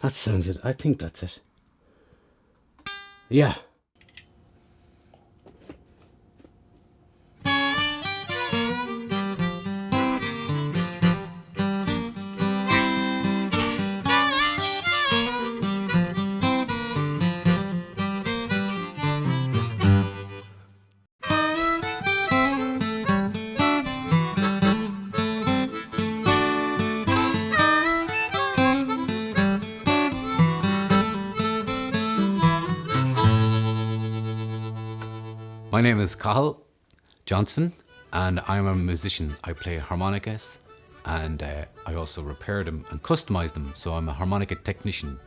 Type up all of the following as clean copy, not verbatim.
That sounds it. I think that's it. Yeah. My name is Cathal Johnson and I'm a musician. I play harmonicas and I also repair them and customize them. So I'm a harmonica technician.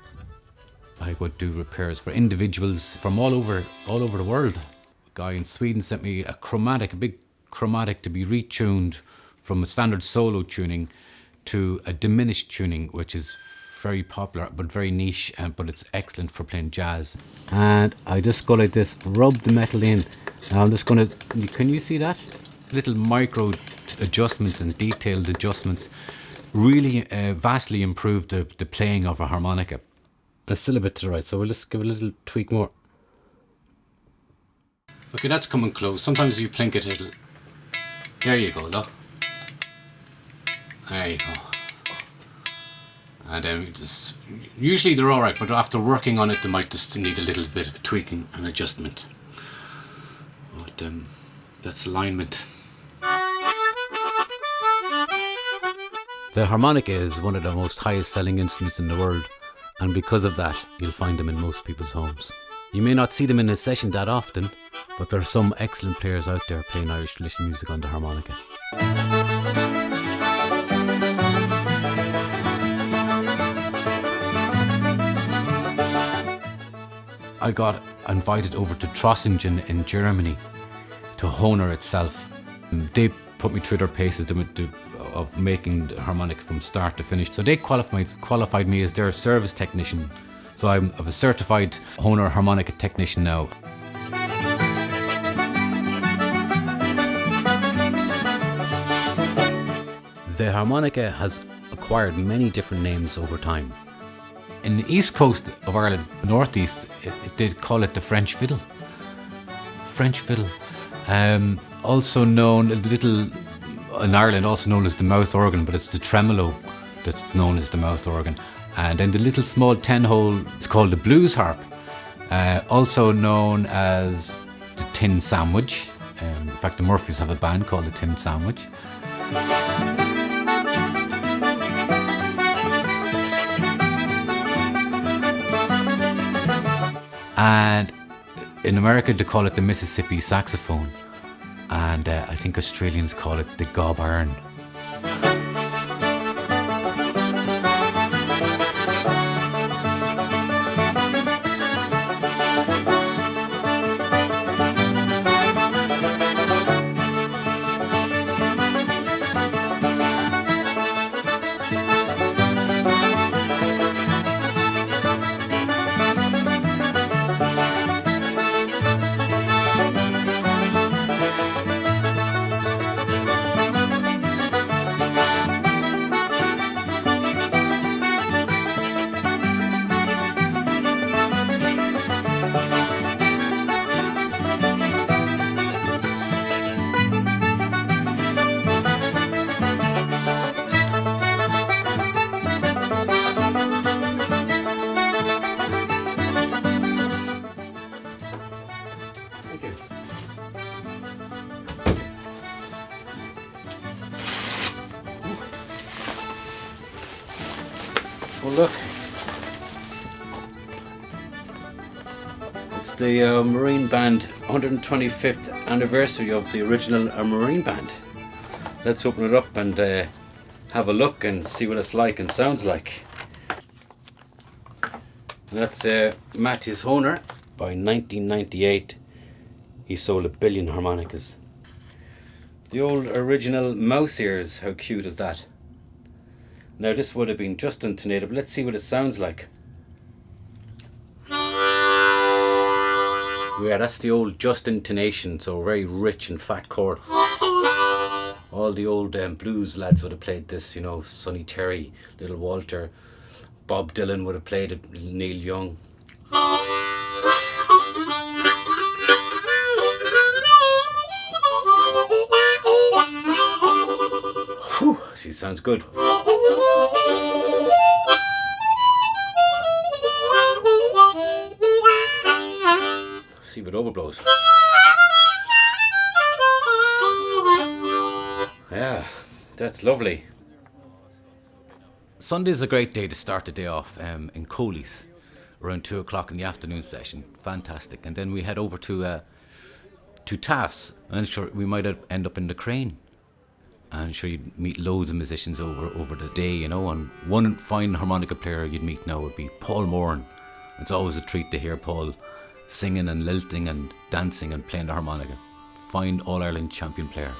I would do repairs for individuals from all over the world. A guy in Sweden sent me a big chromatic to be retuned from a standard solo tuning to a diminished tuning, which is very popular but very niche, but it's excellent for playing jazz. And I just go like this, rub the metal in. Now I'm just going to, can you see that? Little micro adjustments and detailed adjustments really vastly improve the playing of a harmonica. It's still a bit to the right, so we'll just give it a little tweak more. Okay, that's coming close. Sometimes you plink it, it'll... There you go, look. There you go. And then usually they're alright, but after working on it, they might just need a little bit of tweaking and adjustment. But that's alignment. The harmonica is one of the most highest selling instruments in the world, and because of that, you'll find them in most people's homes. You may not see them in a session that often, but there are some excellent players out there playing Irish traditional music on the harmonica. I got invited over to Trossingen in Germany, to Hohner itself. And they put me through their paces of making the harmonica from start to finish. So they qualified me as their service technician. So I'm a certified Hohner harmonica technician now. The harmonica has acquired many different names over time. In the east coast of Ireland, northeast, they call it the French fiddle. French fiddle. Also known in Ireland, also known as the mouth organ, but it's the tremolo that's known as the mouth organ. And then the little small 10-hole, it's called the blues harp. Also known as the tin sandwich. In fact, the Murphys have a band called the Tin Sandwich. And in America they call it the Mississippi saxophone, and I think Australians call it the gob iron. Well, look, it's the Marine Band 125th anniversary of the original Marine Band. Let's open it up and have a look and see what it's like and sounds like. And that's Matthias Hohner. By 1998, he sold 1 billion harmonicas. The old original mouse ears, how cute is that? Now this would have been just intonated, but let's see what it sounds like. Yeah, that's the old just intonation, so very rich and fat chord. All the old blues lads would have played this, you know, Sonny Terry, Little Walter, Bob Dylan would have played it, Neil Young. Whew, see, sounds good. See if it overblows. Yeah, that's lovely. Sunday's a great day to start the day off in Coley's around 2 o'clock in the afternoon session. Fantastic. And then we head over to Taft's. And sure, we might end up in the Crane. And sure, you'd meet loads of musicians over the day, you know. And one fine harmonica player you'd meet now would be Paul Moran. It's always a treat to hear Paul singing and lilting and dancing and playing the harmonica. Fine All-Ireland champion player.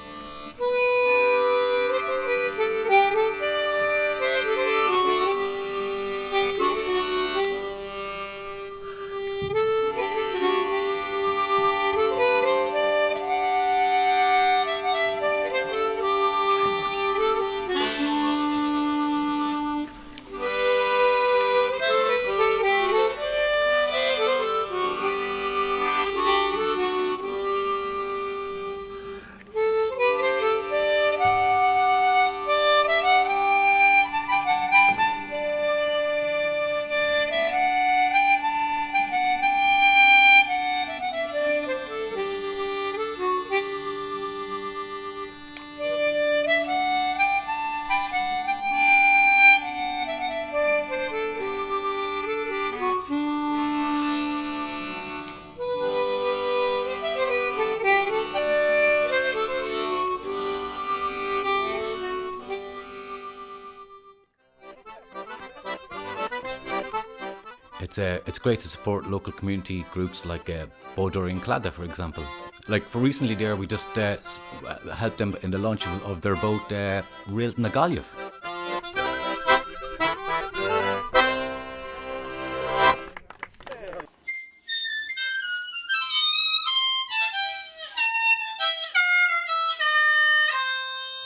It's great to support local community groups like Bodur in Claddagh, for example. Like for recently there, we just helped them in the launch of their boat Realt na Gaillimhe.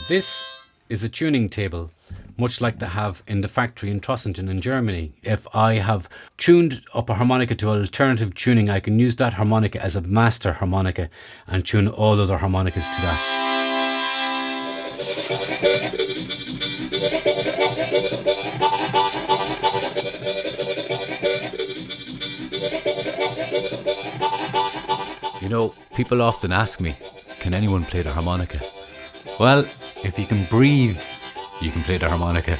This is a tuning table, much like they have in the factory in Trossingen in Germany. If I have tuned up a harmonica to alternative tuning, I can use that harmonica as a master harmonica and tune all other harmonicas to that. You know, people often ask me, can anyone play the harmonica? Well, if you can breathe, you can play the harmonica.